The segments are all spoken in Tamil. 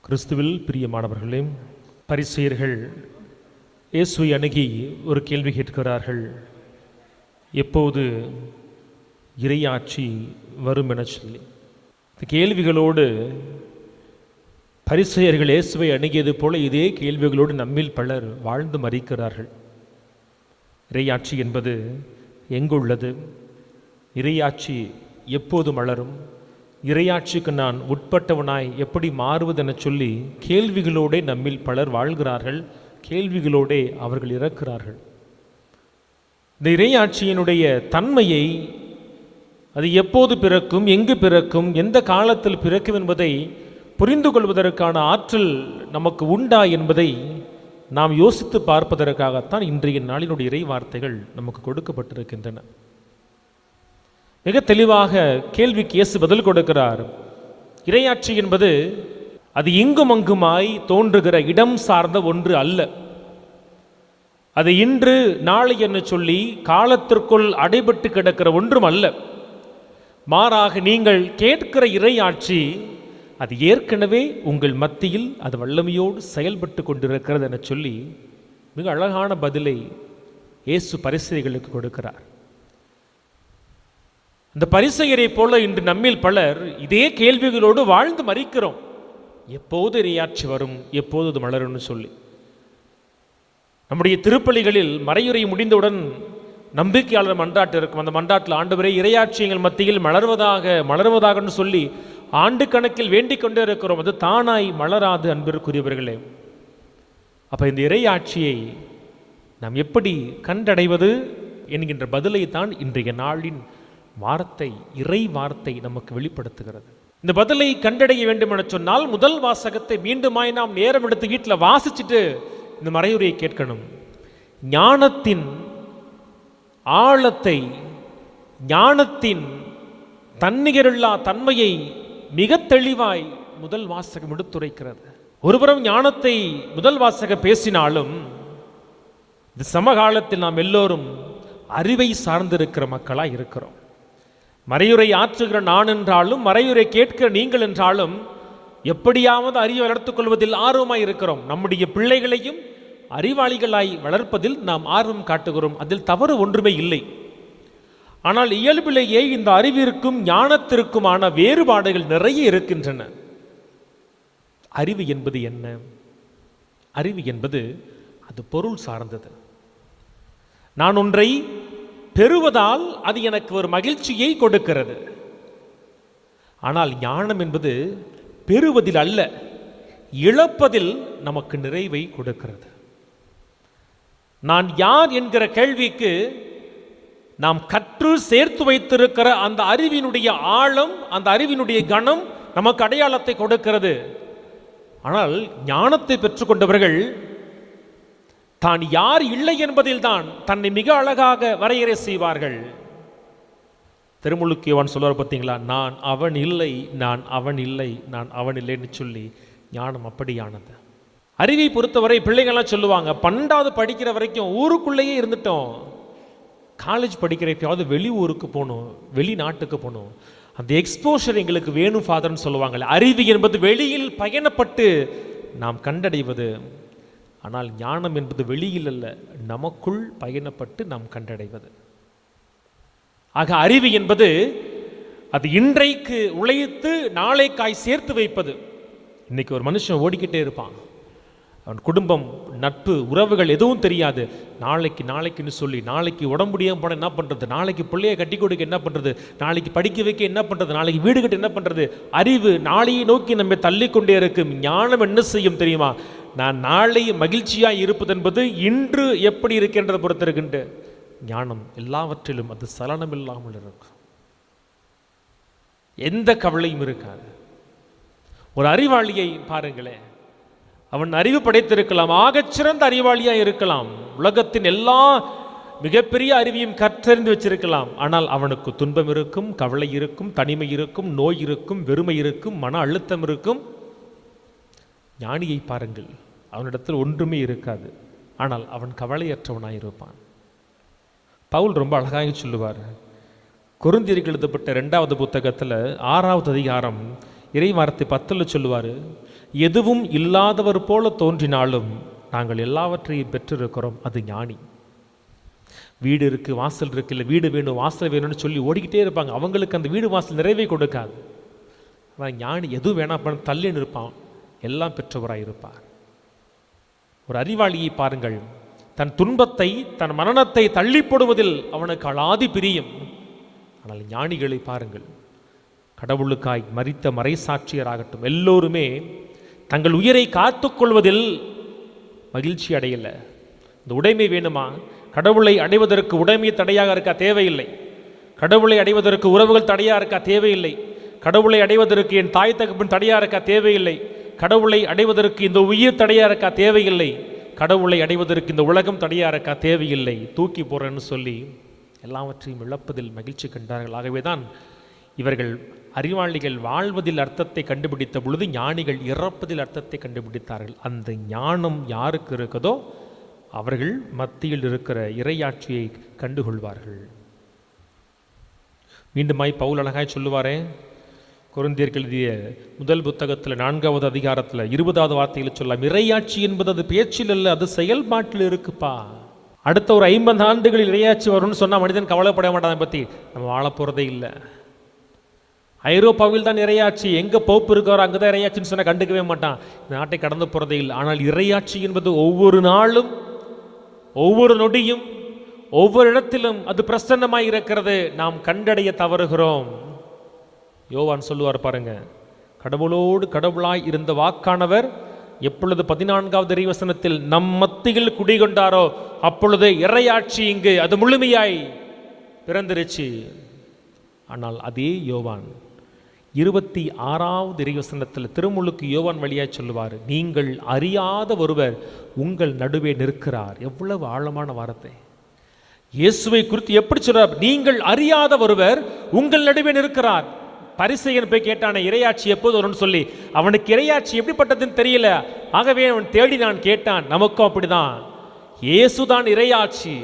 கிறிஸ்துவில் பிரியமானவர்களே, பரிசேயர்கள் இயேசுவை அணுகி ஒரு கேள்வி கேட்கிறார்கள். எப்போது இறையாட்சி வரும் என சொல்லி. இந்த கேள்விகளோடு பரிசேயர்கள் இயேசுவை அணுகியது போல இதே கேள்விகளோடு நம்மில் பலர் வாழ்ந்து மரிக்கிறார்கள். இறையாட்சி என்பது எங்குள்ளது? இறையாட்சி எப்போது மலரும்? இறையாட்சிக்கு நான் உட்பட்டவனாய் எப்படி மாறுவதென சொல்லி கேள்விகளோடே நம்மில் பலர் வாழ்கிறார்கள். கேள்விகளோடே அவர்கள் இறக்கிறார்கள். இந்த இறையாட்சியினுடைய தன்மையை, அது எப்போது பிறக்கும், எங்கு பிறக்கும், எந்த காலத்தில் பிறக்கும் என்பதை புரிந்து கொள்வதற்கான ஆற்றல் நமக்கு உண்டா என்பதை நாம் யோசித்து பார்ப்பதற்காகத்தான் இன்றைய நாளினுடைய இறை வார்த்தைகள் நமக்கு கொடுக்கப்பட்டிருக்கின்றன. மிக தெளிவாக கேள்விக்கு இயேசு பதில் கொடுக்கிறார். இறையாட்சி என்பது அது இங்கும் அங்குமாய் தோன்றுகிற இடம் சார்ந்த ஒன்று அல்ல. அது இன்று நாளை என்று சொல்லி காலத்திற்குள் அடைபட்டு கிடக்கிற ஒன்றும் அல்ல. மாறாக நீங்கள் கேட்கிற இறையாட்சி அது ஏற்கனவே உங்கள் மத்தியில் அது வல்லமையோடு செயல்பட்டு கொண்டிருக்கிறது என சொல்லி மிக அழகான பதிலை இயேசு பரிசேயர்களுக்கு கொடுக்கிறார். இந்த பரிசேயரை போல இன்று நம்மில் பலர் இதே கேள்விகளோடு வாழ்ந்து மரிக்கிறோம். எப்போது இறையாட்சி வரும், எப்போது அது மலரும்னு சொல்லி. நம்முடைய திருப்பலிகளில் மறையுறை முடிந்தவுடன் நம்பிக்கையாளர் மன்றாட்டு இருக்கும். அந்த மன்றாட்டில் ஆண்டவரே இறையாட்சி எங்கள் மத்தியில் மலர்வதாகன்னு சொல்லி ஆண்டு கணக்கில் வேண்டிக் கொண்டே இருக்கிறோம். அது தானாய் மலராது அன்பிற்குரியவர்களே. அப்போ இந்த இறையாட்சியை நாம் எப்படி கண்டடைவது என்கின்ற பதிலை தான் இன்றைய நாளின் வார்த்தை, இறை வார்த்தை நமக்கு வெளிப்படுத்துகிறது. இந்த பதிலை கண்டடைய வேண்டும் என சொன்னால் முதல் வாசகத்தை மீண்டுமாய் நாம் நேரம் எடுத்து வீட்டில் வாசிச்சுட்டு இந்த மறையுரையை கேட்கணும். ஞானத்தின் ஆழத்தை, ஞானத்தின் தன்னிகரில்லா தன்மையை மிக தெளிவாய் முதல் வாசகம் எடுத்துரைக்கிறது. ஒருபுறம் ஞானத்தை முதல் வாசகம் பேசினாலும் இந்த சமகாலத்தில் நாம் எல்லோரும் அறிவை சார்ந்திருக்கிற மக்களாக இருக்கிறோம். மறையுரை ஆற்றுகிற நான் என்றாலும், மறையுரை கேட்கிற நீங்கள் என்றாலும் எப்படியாவது அறிவை வளர்த்துக் கொள்வதில் ஆர்வமாய் இருக்கிறோம். நம்முடைய பிள்ளைகளையும் அறிவாளிகளாய் வளர்ப்பதில் நாம் ஆர்வம் காட்டுகிறோம். அதில் தவறு ஒன்றுமே இல்லை. ஆனால் இயல்பிலேயே இந்த அறிவிற்கும் ஞானத்திற்குமான வேறுபாடுகள் நிறைய இருக்கின்றன. அறிவு என்பது என்ன? அறிவு என்பது அது பொருள் சார்ந்தது. நான் ஒன்றை பெறுவதால் அது எனக்கு ஒரு மகிழ்ச்சியை கொடுக்கிறது. ஆனால் ஞானம் என்பது பெறுவதில் அல்ல, இழப்பதில் நமக்கு நிறைவை கொடுக்கிறது. நான் யார் என்கிற கேள்விக்கு நாம் கற்று சேர்த்து வைத்திருக்கிற அந்த அறிவினுடைய ஆழம், அந்த அறிவினுடைய கணம் நமக்கு அடையாளத்தை கொடுக்கிறது. ஆனால் ஞானத்தை பெற்றுக்கொண்டவர்கள் தான் யார் இல்லை என்பதில் தான் தன்னை மிக அழகாக வரையறை செய்வார்கள். திருமுழுக்கு யோவான் சொல்வார் பார்த்தீங்களா, நான் அவன் இல்லை, நான் அவன் இல்லை, நான் அவன் இல்லைன்னு சொல்லி. ஞானம் அப்படியானது. அறிவை பொறுத்தவரை பிள்ளைகள்லாம் சொல்லுவாங்க, 12வது படிக்கிற வரைக்கும் ஊருக்குள்ளேயே இருந்துட்டோம், காலேஜ் படிக்கிறப்பயாவது வெளி ஊருக்கு போகணும், வெளிநாட்டுக்கு போகணும், அந்த எக்ஸ்போஷர் எங்களுக்கு வேணும் ஃபாதர்னு சொல்லுவாங்க. அறிவு என்பது வெளியில் பயணப்பட்டு நாம் கண்டடைவது. ஆனால் ஞானம் என்பது வெளியில் அல்ல, நமக்குள் பயணப்பட்டு நாம் கண்டடைவது. ஆக அறிவு என்பது அது இன்றைக்கு உழைத்து நாளைக்காய் சேர்த்து வைப்பது. இன்னைக்கு ஒரு மனுஷன் ஓடிக்கிட்டே இருப்பான், அவன் குடும்பம், நட்பு, உறவுகள் எதுவும் தெரியாது. நாளைக்குன்னு சொல்லி நாளைக்கு உடம்பு முடியாமல் போனால் என்ன பண்ணுறது, நாளைக்கு பிள்ளையை கட்டி கொடுக்க என்ன பண்ணுறது, நாளைக்கு படிக்க வைக்க என்ன பண்ணுறது, நாளைக்கு வீடு கட்ட என்ன பண்ணுறது. அறிவு நாளையை நோக்கி நம்ம தள்ளிக்கொண்டே இருக்கும். ஞானம் என்ன செய்யும் தெரியுமா? நான் நாளை மகிழ்ச்சியாக இருப்பது என்பது இன்று எப்படி இருக்கின்றதை பொறுத்திருக்கின்ற ஞானம் எல்லாவற்றிலும் அது சலனம் இல்லாமல் இருக்கும், எந்த கவலையும் இருக்காது. ஒரு அறிவாளியை பாருங்களேன், அவன் அறிவு படைத்திருக்கலாம், ஆகச்சிறந்த அறிவாளியாக இருக்கலாம், உலகத்தின் எல்லா மிகப்பெரிய அறிவையும் கற்றறிந்து வச்சிருக்கலாம். ஆனால் அவனுக்கு துன்பம் இருக்கும், கவலை இருக்கும், தனிமை இருக்கும், நோய் இருக்கும், வெறுமை இருக்கும், மன அழுத்தம் இருக்கும். ஞானியை பாருங்கள், அவனிடத்தில் ஒன்றுமே இருக்காது, ஆனால் அவன் கவலையற்றவனாய் இருப்பான். பவுல் ரொம்ப அழகாக சொல்லுவார். கொரிந்தியருக்கு எழுதப்பட்ட 2வது புத்தகத்தில் 6வது அதிகாரம் இறைவார்த்தை 10 சொல்லுவார், எதுவும் இல்லாதவர் போல தோன்றினாலும் நாங்கள் எல்லாவற்றையும் பெற்றிருக்கிறோம், அது ஞானி. வீடு இருக்குது, வாசல் இருக்குது, இல்லை வீடு வேணும் வாசல் வேணும்னு சொல்லி ஓடிக்கிட்டே இருப்பாங்க. அவங்களுக்கு அந்த வீடு வாசல் நிறைவே கொடுக்காது. ஆனால் ஞானி எதுவும் வேணாம் பண்ண தள்ளின்னு இருப்பான், எல்லாம் பெற்றவராக இருப்பார். ஒரு அறிவாளியை பாருங்கள், தன் துன்பத்தை தன் மரணத்தை தள்ளி போடுவதில் அவனுக்கு அலாதி பிரியம். ஆனால் ஞானிகளை பாருங்கள், கடவுளுக்காய் மரித்த மறைசாட்சியராகட்டும் எல்லோருமே தங்கள் உயிரை காத்துக்கொள்வதில் மகிழ்ச்சி அடையலை. இந்த உடைமை வேணுமா? கடவுளை அடைவதற்கு உடைமை தடையாக இருக்கா? தேவையில்லை. கடவுளை அடைவதற்கு உறவுகள் தடையாக இருக்கா? தேவையில்லை. கடவுளை அடைவதற்கு என் தாய் தகப்பன் தடையாக இருக்கா? தேவையில்லை. கடவுளை அடைவதற்கு இந்த உயிர் தடையாக இருக்கா? தேவையில்லை. கடவுளை அடைவதற்கு இந்த உலகம் தடையாக இருக்கா? தேவையில்லை. தூக்கி போறேன்னு சொல்லி எல்லாவற்றையும் இழப்பதில் மகிழ்ச்சி கண்டார்கள். ஆகவே தான் இவர்கள் அறிவாளிகள் வாழ்வதில் அர்த்தத்தை கண்டுபிடித்த பொழுது ஞானிகள் இறப்பதில் அர்த்தத்தை கண்டுபிடித்தார்கள். அந்த ஞானம் யாருக்கு இருக்குதோ அவர்கள் மத்தியில் இருக்கிற இறையாட்சியை கண்டுகொள்வார்கள். மீண்டுமாய் பவுல் அழகாய் சொல்லுவாரே, கொரிந்தியருக்கு எழுதிய முதல் புத்தகத்தில் 4வது அதிகாரத்தில் 20வது வார்த்தையில் சொல்லலாம், இறையாட்சி என்பது அது பேச்சில் அல்ல, அது செயல்பாட்டில் இருக்குப்பா. அடுத்த ஒரு 50 ஆண்டுகளில் இறையாட்சி வரும்னு சொன்னால் மனிதன் கவலைப்பட மாட்டான். பற்றி நம்ம வாழ போகிறதே இல்லை. ஐரோப்பாவில் தான் இறையாட்சி, எங்கே போப்பு இருக்காரோ அங்கே தான் இறையாட்சின்னு சொன்னால் கண்டுக்கவே மாட்டான். இந்த நாட்டை கடந்து போகிறதே இல்லை. ஆனால் இறையாட்சி என்பது ஒவ்வொரு நாளும் ஒவ்வொரு நொடியும் ஒவ்வொரு இடத்திலும் அது பிரசன்னமாய் இருக்கிறது. நாம் கண்டடைய தவறுகிறோம். யோவான் சொல்லுவார் பாருங்க, கடவுளோடு கடவுளாய் இருந்த வாக்கானவர் எப்பொழுது 14வது இறைவசனத்தில் நம் மத்தியில் குடிகொண்டாரோ அப்பொழுது இறையாட்சி இங்கு அது முழுமையாய் பிறந்திருச்சு. ஆனால் அதே யோவான் 26வது இறைவசனத்தில் திருமுழுக்கு யோவான் வழியாய் சொல்லுவார், நீங்கள் அறியாத ஒருவர் உங்கள் நடுவே நிற்கிறார். எவ்வளவு ஆழமான வார்த்தை! இயேசுவை குறித்து எப்படி சொல்றார்? நீங்கள் அறியாத ஒருவர் உங்கள் நடுவே நிற்கிறார். பரிசேயன் போய் கேட்டானே இறையாட்சி எப்போது வரும்னு சொல்லி, அவனுக்கு இறையாட்சி எப்படிப்பட்டதுன்னு தெரியல. ஆகவே அவன் தேடி நான் கேட்டான். நமக்கும் அப்படிதான், இயேசுதான் இறையாட்சி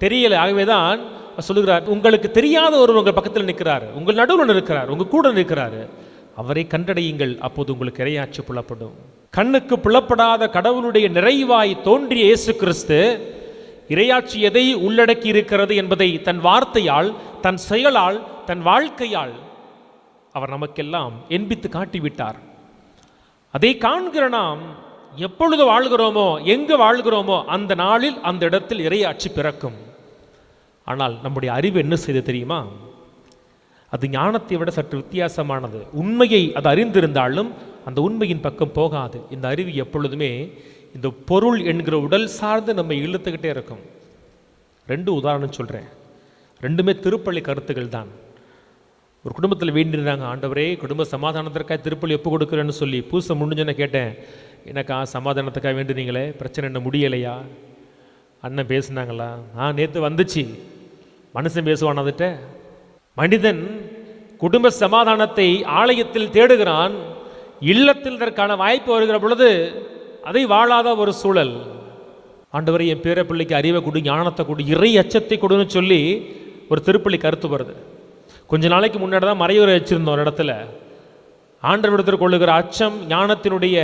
தெரியல. ஆகவேதான் சொல்லுகிறார், உங்களுக்கு தெரியாத ஒருவர் உங்கள் பக்கத்தில் நிற்கிறார், உங்கள் நடுவில் இருக்கிறார், உங்கள் கூட நிற்கிறார், அவரை கண்டடையுங்கள், அப்போது உங்களுக்கு இறையாட்சி புலப்படும். கண்ணுக்கு புலப்படாத கடவுளுடைய நிறைவாய் தோன்றிய இயேசு கிறிஸ்து இறையாட்சி எதை உள்ளடக்கி இருக்கிறது என்பதை தன் வார்த்தையால், தன் செயலால், தன் வாழ்க்கையால் அவர் நமக்கெல்லாம் என்பித்து காட்டிவிட்டார். அதை காண்கிற நாம் எப்பொழுது வாழ்கிறோமோ, எங்கு வாழ்கிறோமோ அந்த நாளில் அந்த இடத்தில் இறையாட்சி பிறக்கும். ஆனால் நம்முடைய அறிவு என்ன செய்து தெரியுமா? அது ஞானத்தை விட சற்று வித்தியாசமானது. உண்மையை அது அறிந்திருந்தாலும் அந்த உண்மையின் பக்கம் போகாது. இந்த அறிவு எப்பொழுதுமே இந்த பொருள் என்கிற உடல் சார்ந்து நம்ம இழுத்துக்கிட்டே இருக்கும். 2 உதாரணம் சொல்கிறேன், ரெண்டுமே திருப்பள்ளி கருத்துக்கள் தான். ஒரு குடும்பத்தில் வேண்டியிருந்தாங்க, ஆண்டவரே குடும்ப சமாதானத்திற்காக திருப்பள்ளி ஒப்பு கொடுக்குறேன்னு சொல்லி பூசை முடிஞ்சோன்னு கேட்டேன், எனக்கா சமாதானத்துக்காக வேண்டுனீங்களே, பிரச்சனை என்ன முடியலையா? அண்ணன் பேசுனாங்களா? நேற்று வந்துச்சு. மனுஷன் பேசுவான் அதுட்ட? மனிதன் குடும்ப சமாதானத்தை ஆலயத்தில் தேடுகிறான். இல்லத்தில் இதற்கான வாய்ப்பு வருகிற பொழுது அதை வாழாத ஒரு சூழல். ஆண்டவரை என் பேர பிள்ளைக்கு அறிவை கொடு, ஞானத்தை கொடு, இறை அச்சத்தை கொடுன்னு சொல்லி ஒரு திருப்பள்ளி கருத்து வருது. கொஞ்ச நாளைக்கு முன்னாடி தான் மறையுறை வச்சிருந்தோம் ஒரு இடத்துல. ஆண்டவரிடத்தில் கொள்ளுகிற அச்சம் ஞானத்தினுடைய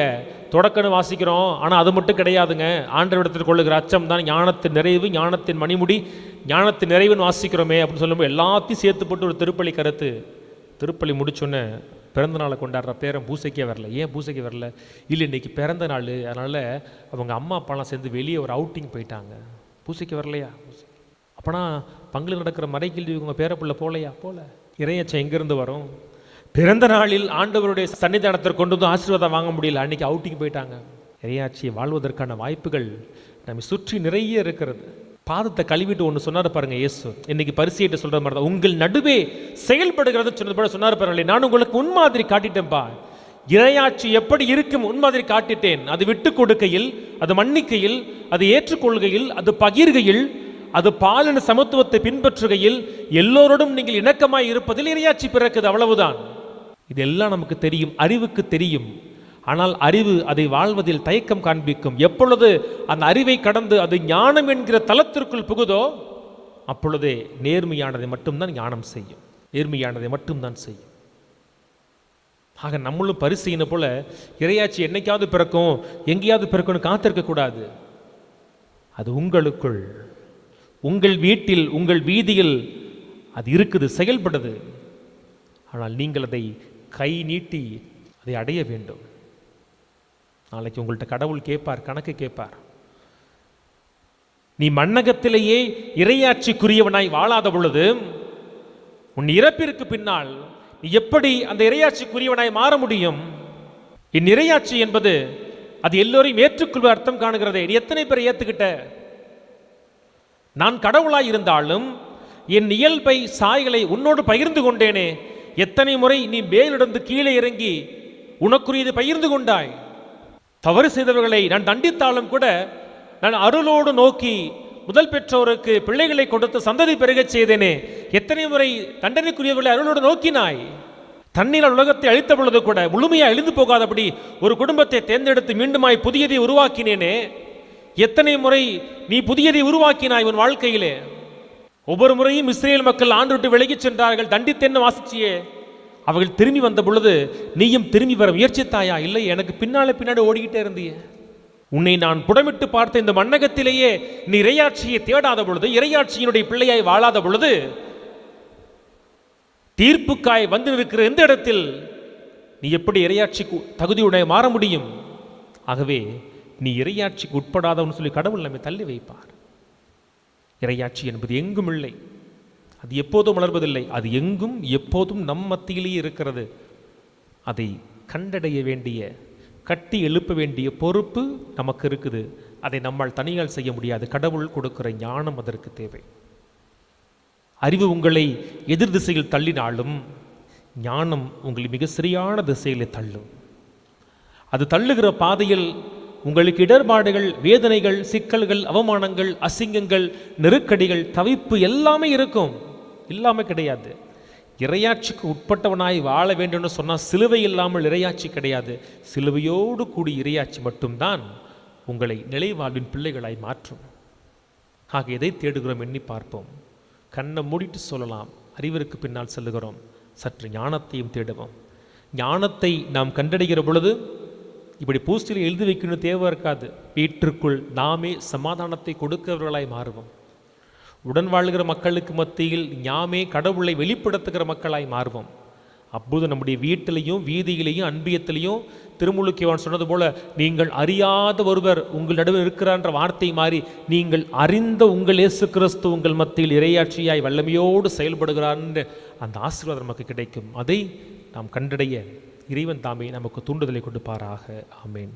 தொடக்கன்னு வாசிக்கிறோம். ஆனால் அது மட்டும் கிடையாதுங்க. ஆண்டவரிடத்தில் கொள்ளுகிற அச்சம் தான் ஞானத்தின் நிறைவு, ஞானத்தின் மணிமுடி, ஞானத்தின் நிறைவுன்னு வாசிக்கிறோமே அப்படின்னு சொல்லும்போது எல்லாத்தையும் சேர்த்து போட்டு ஒரு திருப்பள்ளி கருத்து. திருப்பள்ளி முடிச்சோன்னே பிறந்த நாளை கொண்டாடுற பேரன் பூசைக்கே வரல. ஏன் பூசைக்கு வரல? இல்லை இன்னைக்கு பிறந்த நாள், அதனால் அவங்க அம்மா அப்பாலாம் சேர்ந்து வெளியே ஒரு அவுட்டிங் போயிட்டாங்க, பூசைக்கு வரலையா? அப்போனா பங்குல நடக்கிற மறைக்கல்வி உங்கள் பேரப்பிள்ளை போலையா? போல. இறையச்சம் எங்கேருந்து வரும்? பிறந்த நாளில் ஆண்டவருடைய சன்னிதானத்திற்கு கொண்டு வந்து ஆசீர்வாதம் வாங்க முடியல, அன்னைக்கு அவுட்டிங் போயிட்டாங்க. இறையாட்சியை வாழ்வதற்கான வாய்ப்புகள் நம்ம சுற்றி நிறைய இருக்கிறது. பாதத்தை கழுவிட்டு ஒன்று சொன்னார் பாருங்க இயேசு. இன்னைக்கு பரிசையிட்டு சொல்ற மாதிரி தான் உங்கள் நடுவே செயல்படுகிறது சொன்னது போல சொன்னார் பாருங்களே, நான் உங்களுக்கு முன்மாதிரி காட்டிட்டேன்ப்பா. இறையாட்சி எப்படி இருக்கும் முன்மாதிரி காட்டிட்டேன். அது விட்டு கொடுக்கையில், அது மன்னிக்கையில், அது ஏற்றுக்கொள்கையில், அது பகிர்கையில், அது பாலின சமத்துவத்தை பின்பற்றுகையில், எல்லோரோடும் நீங்கள் இணக்கமாய் இருப்பதில் இறையாட்சி பிறக்குது. அவ்வளவுதான். இதெல்லாம் நமக்கு தெரியும், அறிவுக்கு தெரியும். ஆனால் அறிவு அதை வாழ்வதில் தயக்கம் காண்பிக்கும். எப்பொழுது அந்த அறிவை கடந்து அது ஞானம் என்கிற தளத்திற்குள் புகுதோ அப்பொழுதே நேர்மையானதை மட்டும்தான் ஞானம் செய்யும், நேர்மையானதை மட்டும்தான் செய்யும். ஆக நம்மளும் பரிசெய்யின போல இறையாட்சி என்னைக்காவது பிறக்கும், எங்கேயாவது பிறக்கும்னு காத்திருக்கக்கூடாது. அது உங்களுக்குள், உங்கள் வீட்டில், உங்கள் வீதியில் அது இருக்குது, செயல்படுது. ஆனால் நீங்கள் அதை கை நீட்டி அதை அடைய வேண்டும். நாளைக்கு உங்கள்கிட்ட கடவுள் கேட்பார், கணக்கு கேட்பார். நீ மண்ணகத்திலேயே இறையாட்சிக்குரியவனாய் வாழாத பொழுது உன் இறப்பிற்கு பின்னால் நீ எப்படி அந்த இறையாட்சிக்குரியவனாய் மாற முடியும்? என் இறையாட்சி என்பது அது எல்லோரையும் ஏற்றுக்கொள்வ அர்த்தம் காணுகிறதே. நீ எத்தனை பேரை ஏற்றுக்கிட்ட? நான் கடவுளாய் இருந்தாலும் என் இயல்பை, சாய்களை உன்னோடு பகிர்ந்து கொண்டேனே. எத்தனை முறை நீ மேலிடந்து கீழே இறங்கி உனக்குரியது பகிர்ந்து கொண்டாய். தவறு செய்தவர்களை நான் தண்டித்தாலும் கூட நான் அருளோடு நோக்கி முதல் பெற்றோருக்கு பிள்ளைகளை கொடுத்து சந்ததி பெருகச் செய்தேனே. எத்தனை முறை தண்டனைக்குரியவர்களை அருளோடு நோக்கினாய். தண்ணீர் உலகத்தை அழித்த பொழுது கூட முழுமையாக அழிந்து போகாதபடி ஒரு குடும்பத்தை தேர்ந்தெடுத்து மீண்டுமாய் புதியதை உருவாக்கினேனே. எத்தனை முறை நீ புதியதை உருவாக்கினாய் உன் வாழ்க்கையிலே. ஒவ்வொரு முறையும் இஸ்ரேல் மக்கள் ஆண்டு விட்டு விலகிச் சென்றார்கள், தண்டித்தென்ன வாசிச்சியே. அவர்கள் திரும்பி வந்த பொழுது நீயும் திரும்பி வர முயற்சித்தாயா? இல்லை, எனக்கு பின்னாடி ஓடிக்கிட்டே இருந்திய. உன்னை நான் புடமிட்டு பார்த்த இந்த மண்ணகத்திலேயே நீ இறையாட்சியை தேடாத பொழுது, இறையாட்சியினுடைய பிள்ளையாய் வாழாத பொழுது, தீர்ப்புக்காய் வந்து இருக்கிற எந்த இடத்தில் நீ எப்படி இறையாட்சிக்கு தகுதியுடைய மாற முடியும்? ஆகவே நீ இறையாட்சிக்கு உட்படாதவன்னு சொல்லி கடவுள் நம்மை தள்ளி வைப்பார். இறையாட்சி என்பது எங்கும் இல்லை, அது எப்போதும் வளர்வதில்லை. அது எங்கும் எப்போதும் நம் மத்தியிலேயே இருக்கிறது. அதை கண்டடைய வேண்டிய, கட்டி எழுப்ப வேண்டிய பொறுப்பு நமக்கு இருக்குது. அதை நம்மால் தனியால் செய்ய முடியாது. கடவுள் கொடுக்கிற ஞானம் அதற்கு தேவை. அறிவு உங்களை எதிர் திசையில் தள்ளினாலும் ஞானம் உங்களை மிக சரியான திசையில் தள்ளும். அது தள்ளுகிற பாதையில் உங்களுக்கு இடர்பாடுகள், வேதனைகள், சிக்கல்கள், அவமானங்கள், அசிங்கங்கள், நெருக்கடிகள், தவிப்பு எல்லாமே இருக்கும், இல்லாமல் கிடையாது. இறையாட்சிக்கு உட்பட்டவனாய் வாழ வேண்டும்னு சொன்னால் சிலுவை இல்லாமல் இறையாட்சி கிடையாது. சிலுவையோடு கூடி இறையாட்சி மட்டும்தான் உங்களை நிலைவாழ்வின் பிள்ளைகளாய் மாற்றும். ஆக எதை தேடுகிறோம் எண்ணி பார்ப்போம். கண்ணை மூடிட்டு சொல்லலாம், அறிவிற்கு பின்னால் செல்லுகிறோம். சற்று ஞானத்தையும் தேடுவோம். ஞானத்தை நாம் கண்டடைகிற பொழுது இப்படி பூஸ்டில் எழுதி வைக்கணும் தேவை இருக்காது. வீட்டிற்குள் நாமே சமாதானத்தை கொடுக்கிறவர்களாய் மாறுவோம். உடன் வாழ்கிற மக்களுக்கு மத்தியில் ஞாமே கடவுளை வெளிப்படுத்துகிற மக்களாய் மாறுவோம். அப்போது நம்முடைய வீட்டிலையும் வீதியிலையும் அன்பியத்திலையும் திருமுழுக்கியவான் சொன்னது போல, நீங்கள் அறியாத ஒருவர் உங்கள் நடுவில் இருக்கிறான்ற வார்த்தை மாறி நீங்கள் அறிந்த உங்கள் இயேசு கிறிஸ்து உங்கள் மத்தியில் இறையாட்சியாய் வல்லமையோடு செயல்படுகிறார் என்ற அந்த ஆசீர்வாதம் நமக்கு கிடைக்கும். அதை நாம் கண்டடைய இறைவன் தாமே நமக்கு தூண்டுதலை கொடுப்பாராக. ஆமேன்.